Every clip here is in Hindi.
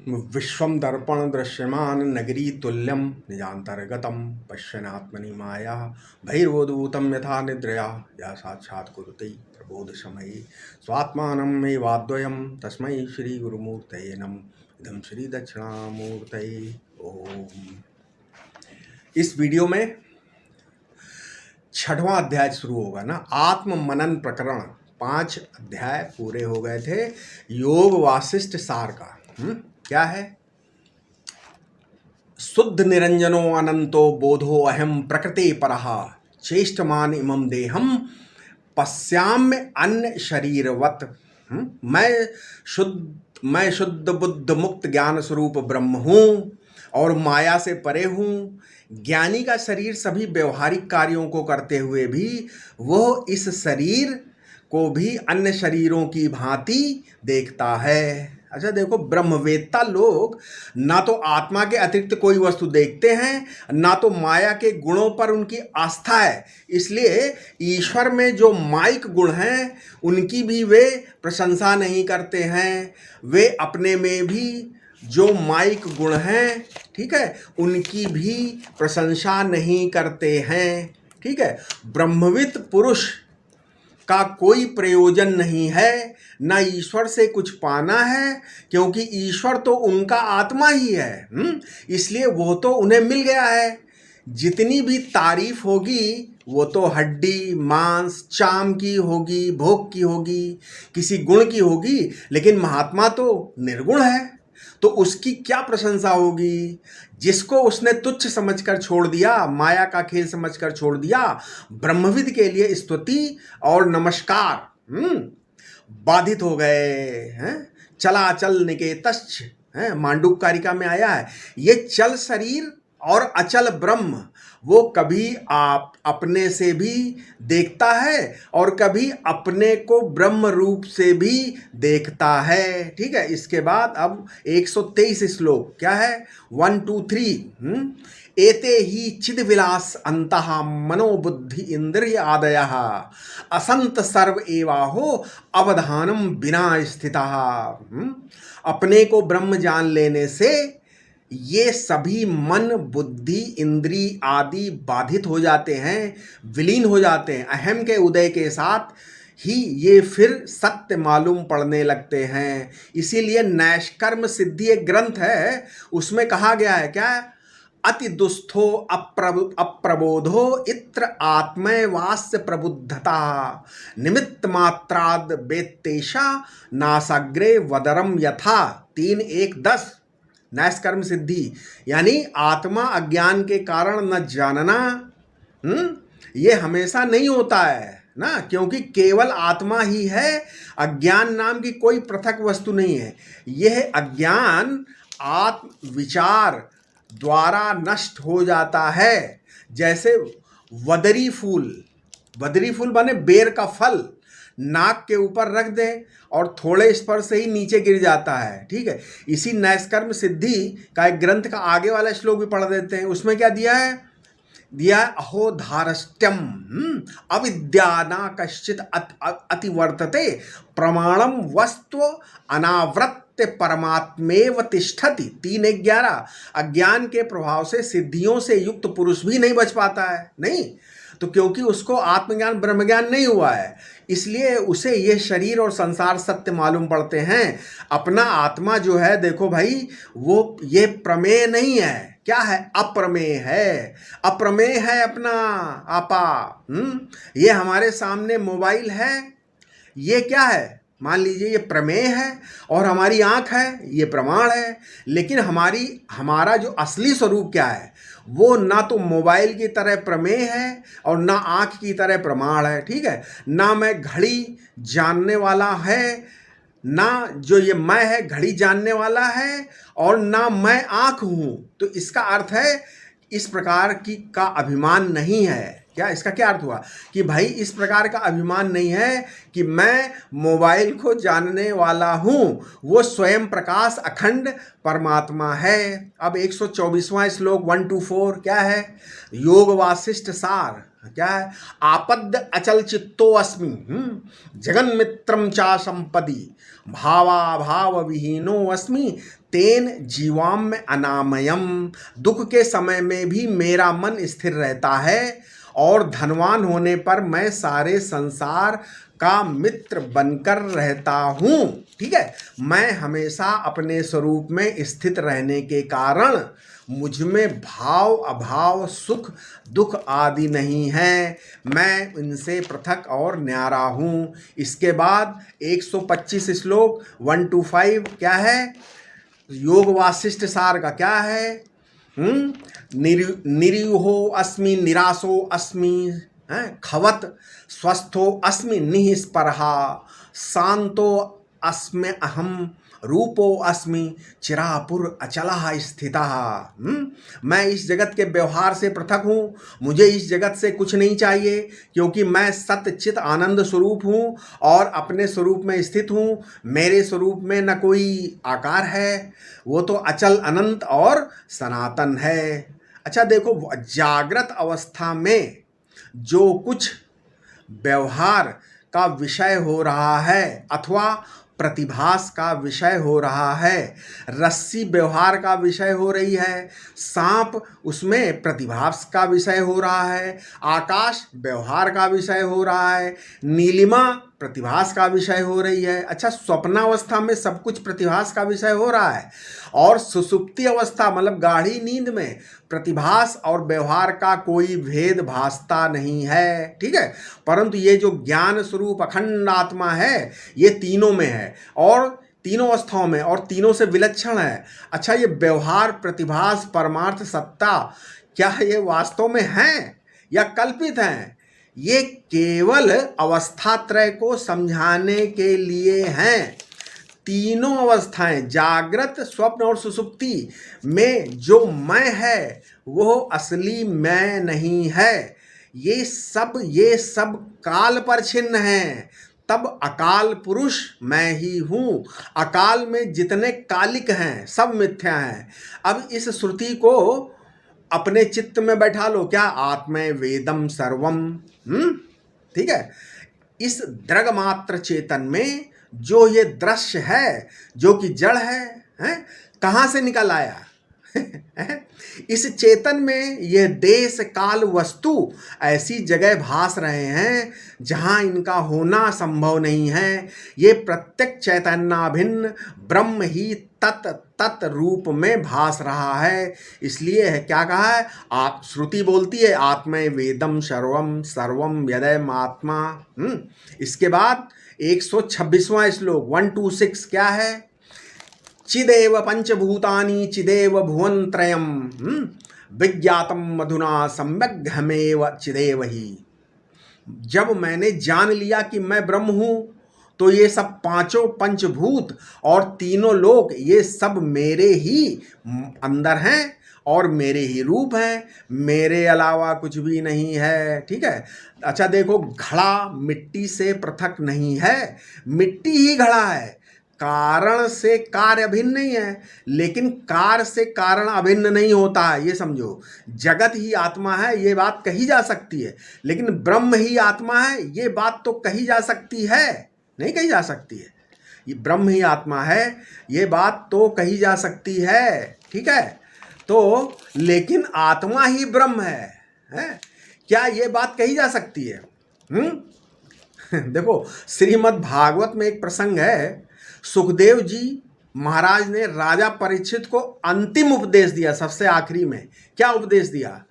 विश्वं दर्पण दृश्यमान नगरी तुल्यं निजान्तर्गतं पश्यन्नात्मनि माया बहिर्वोदूतं यथा निद्रया या साक्षात् कुरुते प्रबोधसमये स्वात्मानमेवाद्वयं तस्मै श्रीगुरुमूर्तये नमः। इदं श्रीदक्षिणामूर्तये ओम। इस वीडियो में 6वां अध्याय शुरू होगा ना। आत्म मनन प्रकरण 5 अध्याय पूरे हो गए थे योग वासिष्ठ सार का। क्या है? शुद्ध निरंजनो अनंतो बोधो अहम प्रकृति परः चेष्टमान इमं देहम पश्याम्य अन्य शरीरवत। मैं शुद्ध बुद्ध मुक्त ज्ञान स्वरूप ब्रह्म हूँ और माया से परे हूँ। ज्ञानी का शरीर सभी व्यवहारिक कार्यों को करते हुए भी वह इस शरीर को भी अन्य शरीरों की भांति देखता है। अच्छा देखो, ब्रह्मवेत्ता लोग ना तो आत्मा के अतिरिक्त कोई वस्तु देखते हैं, ना तो माया के गुणों पर उनकी आस्था है। इसलिए ईश्वर में जो माइक गुण हैं उनकी भी वे प्रशंसा नहीं करते हैं। वे अपने में भी जो माइक गुण हैं, ठीक है, उनकी भी प्रशंसा नहीं करते हैं। ठीक है, ब्रह्मविद पुरुष का कोई प्रयोजन नहीं है, ना ईश्वर से कुछ पाना है, क्योंकि ईश्वर तो उनका आत्मा ही है। इसलिए वो तो उन्हें मिल गया है। जितनी भी तारीफ होगी वो तो हड्डी मांस चाम की होगी, भोग की होगी, किसी गुण की होगी, लेकिन महात्मा तो निर्गुण है, तो उसकी क्या प्रशंसा होगी? जिसको उसने तुच्छ समझकर छोड़ दिया, माया का खेल समझकर छोड़ दिया, ब्रह्मविद के लिए स्तुति और नमस्कार बाधित हो गए हैं। चलाचल निकेतश्च है, मांडूक कारिका में आया है। ये चल शरीर और अचल ब्रह्म वो कभी आप अपने से भी देखता है और कभी अपने को ब्रह्म रूप से भी देखता है। ठीक है, इसके बाद अब 123 श्लोक क्या है? 1 2 3 एते ही चिद विलास अंतः मनोबुद्धि इंद्रिय आदयः असंत सर्व एवाहो अवधानम बिना स्थितः। अपने को ब्रह्म जान लेने से ये सभी मन बुद्धि इंद्री आदि बाधित हो जाते हैं, विलीन हो जाते हैं। अहम के उदय के साथ ही ये फिर सत्य मालूम पड़ने लगते हैं। इसीलिए नैष्कर्म सिद्धि एक ग्रंथ है, उसमें कहा गया है क्या? अति दुस्थो अप्रबोधो इत्र आत्मय वास्य प्रबुद्धता निमित्त मात्राद वेत्तेषा नासाग्रे वदरम यथा 3:1-10। नैष्कर्म सिद्धि यानी आत्मा अज्ञान के कारण न जानना, ये हमेशा नहीं होता है ना, क्योंकि केवल आत्मा ही है। अज्ञान नाम की कोई पृथक वस्तु नहीं है। यह अज्ञान आत्म विचार द्वारा नष्ट हो जाता है। जैसे वदरी फूल माने बेर का फल नाक के ऊपर रख दें और थोड़े स्पर्श से ही नीचे गिर जाता है। ठीक है, इसी नैष्कर्म सिद्धि का एक ग्रंथ का आगे वाला श्लोक भी पढ़ देते हैं। उसमें क्या दिया है? अहो धारष्ट्यम अविद्या न कश्चित अतिवर्तते प्रमाणम वस्तु अनावृत्त परमात्मेव तिष्ठति 3:11। अज्ञान के प्रभाव से सिद्धियों से युक्त पुरुष भी नहीं बच पाता है। नहीं तो क्योंकि उसको आत्मज्ञान ब्रह्मज्ञान नहीं हुआ है, इसलिए उसे ये शरीर और संसार सत्य मालूम पड़ते हैं। अपना आत्मा जो है, देखो भाई, वो ये प्रमेय नहीं है। क्या है? अप्रमेय है। अप्रमेय है अपना आपा। ये हमारे सामने मोबाइल है, ये क्या है? मान लीजिए ये प्रमेय है, और हमारी आँख है, ये प्रमाण है। लेकिन हमारा जो असली स्वरूप क्या है, वो ना तो मोबाइल की तरह प्रमेय है और ना आँख की तरह प्रमाण है। ठीक है, ना मैं घड़ी जानने वाला है, ना जो ये मैं है घड़ी जानने वाला है, और ना मैं आँख हूँ। तो इसका अर्थ है इस प्रकार का अभिमान नहीं है। क्या इसका क्या अर्थ हुआ? कि भाई इस प्रकार का अभिमान नहीं है कि मैं मोबाइल को जानने वाला हूँ। वो स्वयं प्रकाश अखंड परमात्मा है। अब 124वां श्लोक 1 to 4 क्या है? योग वासिष्ठ सार क्या है, आपद्य अचल चित्तो अस्मि, जगन मित्रम चा संपदी, भावा भाव विहीनो अस्मि, तेन जीवाम में अनामयम। दुख के समय में भी मेरा मन स्थिर रहता है और धनवान होने पर मैं सारे संसार का मित्र बनकर रहता हूँ। ठीक है, मैं हमेशा अपने स्वरूप में स्थित रहने के कारण मुझ में भाव अभाव सुख दुख आदि नहीं है, मैं इनसे पृथक और न्यारा हूँ। इसके बाद 125 श्लोक 1 to 5 क्या है, योग वासिष्ठ सार का क्या है, निरीहो अस्मि निराशो अस्मि, खवत स्वस्थो अस्मि निःस्पृहा, शांतो अस्मि अहम, रूपो अस्मि चिरापुर अचलः स्थितः। मैं इस जगत के व्यवहार से पृथक हूँ, मुझे इस जगत से कुछ नहीं चाहिए, क्योंकि मैं सत्य चित आनंद स्वरूप हूँ और अपने स्वरूप में स्थित हूँ। मेरे स्वरूप में न कोई आकार है, वो तो अचल अनंत और सनातन है। अच्छा देखो, जागृत अवस्था में जो कुछ व्यवहार का विषय हो रहा है अथवा प्रतिभास का विषय हो रहा है, रस्सी व्यवहार का विषय हो रही है, सांप उसमें प्रतिभास का विषय हो रहा है, आकाश व्यवहार का विषय हो रहा है, नीलिमा प्रतिभास का विषय हो रही है। अच्छा, स्वप्नावस्था में सब कुछ प्रतिभास का विषय हो रहा है और सुसुप्ति अवस्था मतलब गाढ़ी नींद में प्रतिभास और व्यवहार का कोई भेद भासता नहीं है। ठीक है, परंतु ये जो ज्ञान स्वरूप अखंड आत्मा है ये तीनों में है और तीनों अवस्थाओं में और तीनों से विलक्षण है। अच्छा, ये व्यवहार प्रतिभास परमार्थ सत्ता क्या ये वास्तव में हैं या कल्पित हैं? ये केवल अवस्था त्रय को समझाने के लिए हैं। तीनों अवस्थाएं जागृत स्वप्न और सुसुप्ति में जो मैं है वो असली मैं नहीं है। ये सब काल पर छिन्न हैं, तब अकाल पुरुष मैं ही हूँ। अकाल में जितने कालिक हैं सब मिथ्या हैं। अब इस श्रुति को अपने चित्त में बैठा लो, क्या आत्मै वेदम सर्वम। ठीक है, इस दृग मात्र चेतन में जो ये दृश्य है जो कि जड़ है कहाँ से निकल आया? इस चेतन में ये देश काल वस्तु ऐसी जगह भास रहे हैं जहाँ इनका होना संभव नहीं है। ये प्रत्येक चैतन्याभिन्न ब्रह्म ही तत् रूप में भास रहा है। इसलिए है क्या कहा है, आप श्रुति बोलती है आत्मै वेदम सर्वम सर्वम यदयम आत्मा। इसके बाद 126वां श्लोक 1 to 6 क्या है, चिदेव पंचभूतानि चिदेव भुवनत्रयम् विज्ञातम मधुना सम्यग्हमेव चिदेव ही। जब मैंने जान लिया कि मैं ब्रह्म हूँ तो ये सब पांचों पंचभूत और तीनों लोक ये सब मेरे ही अंदर हैं और मेरे ही रूप हैं, मेरे अलावा कुछ भी नहीं है। ठीक है, अच्छा देखो, घड़ा मिट्टी से पृथक नहीं है, मिट्टी ही घड़ा है, कारण से कार्य अभिन्न नहीं है, लेकिन कार्य से कारण अभिन्न नहीं होता है। ये समझो, जगत ही आत्मा है ये बात कही जा सकती है, लेकिन ब्रह्म ही आत्मा है ये बात तो कही जा सकती है? नहीं कही जा सकती है। ये ब्रह्म ही आत्मा है ये बात तो कही जा सकती है। ठीक है, तो लेकिन आत्मा ही ब्रह्म है क्या ये बात कही जा सकती है? देखो, श्रीमद् भागवत में एक प्रसंग है, सुखदेव जी महाराज ने राजा परीक्षित को अंतिम उपदेश दिया, सबसे आखिरी में क्या उपदेश दिया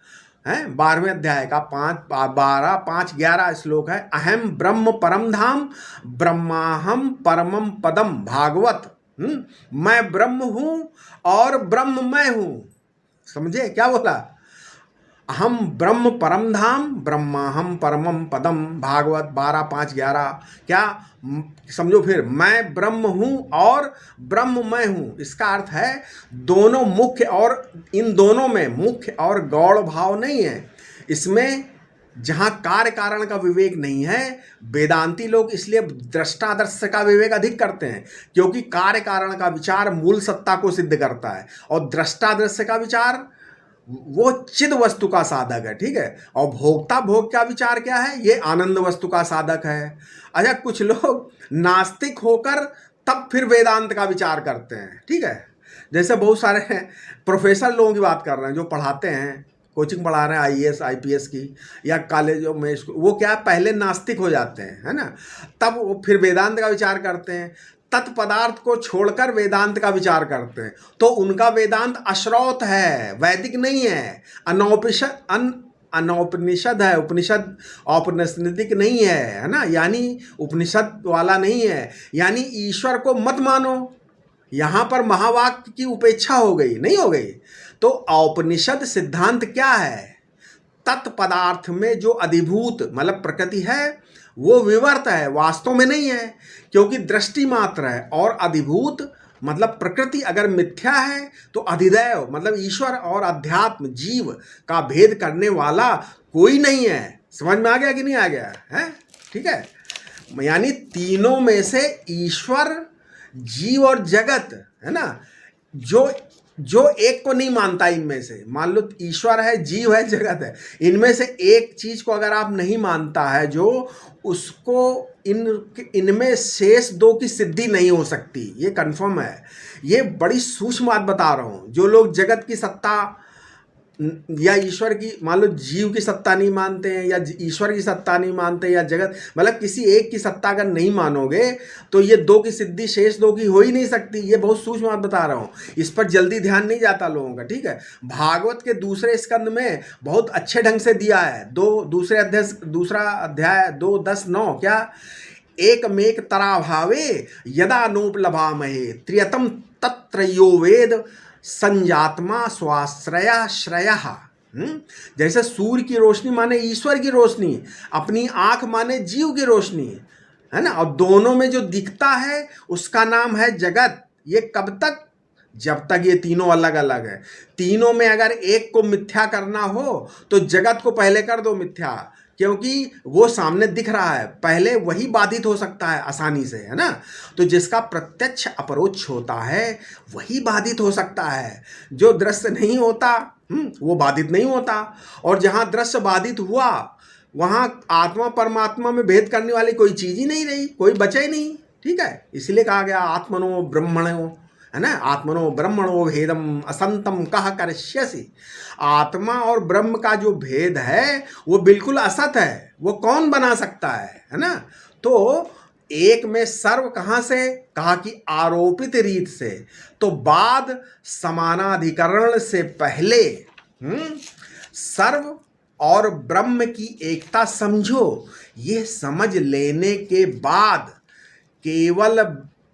है? 12वें अध्याय का 5-11 श्लोक है, अहम ब्रह्म परम धाम ब्रह्माहम परमम पदम भागवत। मैं ब्रह्म हूं और ब्रह्म मैं हूं। समझे क्या बोला? अहम ब्रह्म परम धाम ब्रह्माहम परमम पदम भागवत 12-5-11। क्या समझो फिर, मैं ब्रह्म हूँ और ब्रह्म मैं हूँ। इसका अर्थ है दोनों मुख्य और इन दोनों में मुख्य और गौड़ भाव नहीं है। इसमें जहाँ कार्य कारण का विवेक नहीं है, वेदांती लोग इसलिए दृष्टादर्श का विवेक अधिक करते हैं, क्योंकि कार्य कारण का विचार मूल सत्ता को सिद्ध करता है और दृष्टादर्श का विचार वो चिद वस्तु का साधक है, ठीक है। और भोक्ता भोग का विचार क्या है, ये आनंद वस्तु का साधक है। अच्छा, कुछ लोग नास्तिक होकर तब फिर वेदांत का विचार करते हैं, ठीक है। जैसे बहुत सारे प्रोफेसर लोगों की बात कर रहे हैं जो पढ़ाते हैं, कोचिंग पढ़ा रहे हैं आईएएस आईपीएस की या कॉलेजों में, वो क्या पहले नास्तिक हो जाते हैं, है ना, तब वो फिर वेदांत का विचार करते हैं, तत्पदार्थ को छोड़कर वेदांत का विचार करते हैं, तो उनका वेदांत अश्रौत है, वैदिक नहीं है, अनौपनिषद है, उपनिषद औपनिषदिक नहीं है ना, यानी उपनिषद वाला नहीं है, यानी ईश्वर को मत मानो। यहाँ पर महावाक्य की उपेक्षा हो गई, नहीं हो गई। तो औपनिषद सिद्धांत क्या है, तत्पदार्थ में जो अधिभूत मतलब प्रकृति है वो विवर्त है, वास्तव में नहीं है, क्योंकि दृष्टि मात्र है। और अधिभूत मतलब प्रकृति अगर मिथ्या है तो अधिदैव मतलब ईश्वर और अध्यात्म जीव का भेद करने वाला कोई नहीं है। समझ में आ गया कि नहीं आ गया है, ठीक है। यानी तीनों में से ईश्वर, जीव और जगत, है ना, जो एक को नहीं मानता इनमें से, मान लो ईश्वर है, जीव है, जगत है, इनमें से एक चीज को अगर आप नहीं मानता है जो, उसको इनमें शेष दो की सिद्धि नहीं हो सकती, ये कंफर्म है। ये बड़ी सूक्ष्म बात बता रहा हूं। जो लोग जगत की सत्ता या ईश्वर की, मान लो जीव की सत्ता नहीं मानते हैं या ईश्वर की सत्ता नहीं मानते या जगत, मतलब किसी एक की सत्ता अगर नहीं मानोगे तो ये दो की सिद्धि शेष दो की हो ही नहीं सकती। ये बहुत सूक्ष्म बात बता रहा हूँ, इस पर जल्दी ध्यान नहीं जाता लोगों का, ठीक है। भागवत के दूसरे स्कंद में बहुत अच्छे ढंग से दिया है, दूसरा अध्याय 2:10-9 क्या, एकमेक तराभावे यदा नोपलभामहे त्रियतम तत्रयो वेद संजात्मा स्वाश्रया श्रया। जैसे सूर्य की रोशनी माने ईश्वर की रोशनी, अपनी आंख माने जीव की रोशनी, है ना, और दोनों में जो दिखता है उसका नाम है जगत। ये कब तक, जब तक ये तीनों अलग अलग है। तीनों में अगर एक को मिथ्या करना हो तो जगत को पहले कर दो मिथ्या, क्योंकि वो सामने दिख रहा है, पहले वही बाधित हो सकता है आसानी से, है ना। तो जिसका प्रत्यक्ष अपरोक्ष होता है वही बाधित हो सकता है, जो दृश्य नहीं होता वो बाधित नहीं होता। और जहाँ दृश्य बाधित हुआ वहाँ आत्मा परमात्मा में भेद करने वाली कोई चीज ही नहीं रही, कोई बचा ही नहीं, ठीक है। इसलिए कहा गया आत्मनो ब्रह्मणो, है ना, आत्मनो ब्रह्मणो भेदम असंतम कह करिष्यसि। आत्मा और ब्रह्म का जो भेद है वो बिल्कुल असत है, वो कौन बना सकता है ना। तो एक में सर्व कहाँ से, कहा कि आरोपित रीत से, तो बाद समानाधिकरण से पहले सर्व और ब्रह्म की एकता समझो। ये समझ लेने के बाद, केवल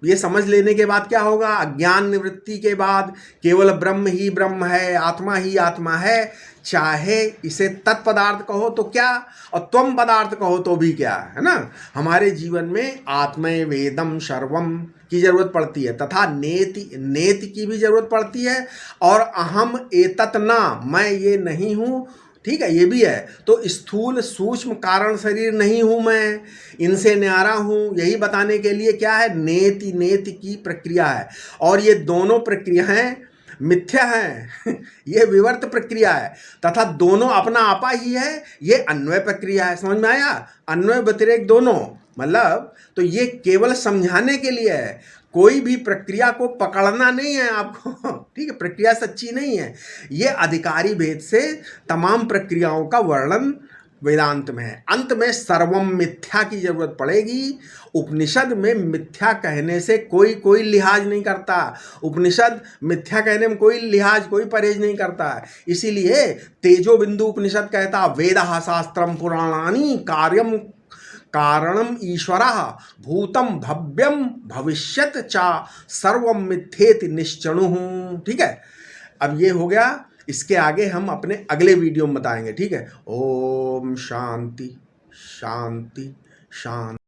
ये समझ लेने के बाद क्या होगा, अज्ञान निवृत्ति के बाद केवल ब्रह्म ही ब्रह्म है, आत्मा ही आत्मा है, चाहे इसे तत्पदार्थ कहो तो क्या और त्वम पदार्थ कहो तो भी क्या, है ना। हमारे जीवन में आत्मय वेदम सर्वम की जरूरत पड़ती है, तथा नेति की भी जरूरत पड़ती है, और अहम एतत् न, मैं ये नहीं हूँ, ठीक है, ये भी है। तो स्थूल सूक्ष्म कारण शरीर नहीं हूं मैं, इनसे न्यारा हूं, यही बताने के लिए क्या है, नेति की प्रक्रिया है। और ये दोनों प्रक्रियाएं मिथ्या हैं ये विवर्त प्रक्रिया है, तथा दोनों अपना आपा ही है, ये अन्वय प्रक्रिया है। समझ में आया, अन्वय व्यतिरेक दोनों, मतलब तो ये केवल समझाने के लिए है, कोई भी प्रक्रिया को पकड़ना नहीं है आपको ठीक है, प्रक्रिया सच्ची नहीं है। ये अधिकारी भेद से तमाम प्रक्रियाओं का वर्णन वेदांत में है। अंत में सर्वम मिथ्या की जरूरत पड़ेगी। उपनिषद में मिथ्या कहने से कोई लिहाज नहीं करता, उपनिषद मिथ्या कहने में कोई लिहाज, कोई परहेज नहीं करता है। इसीलिए तेजो बिंदु उपनिषद कहता वेदः शास्त्रम पुराणानि कार्यम कारणम ईश्वरः भूतम भव्यम भविष्यत चा सर्वम मिथ्येति निश्चणुः। ठीक है, अब ये हो गया, इसके आगे हम अपने अगले वीडियो में बताएंगे। ठीक है, ओम शांति शांति शांति।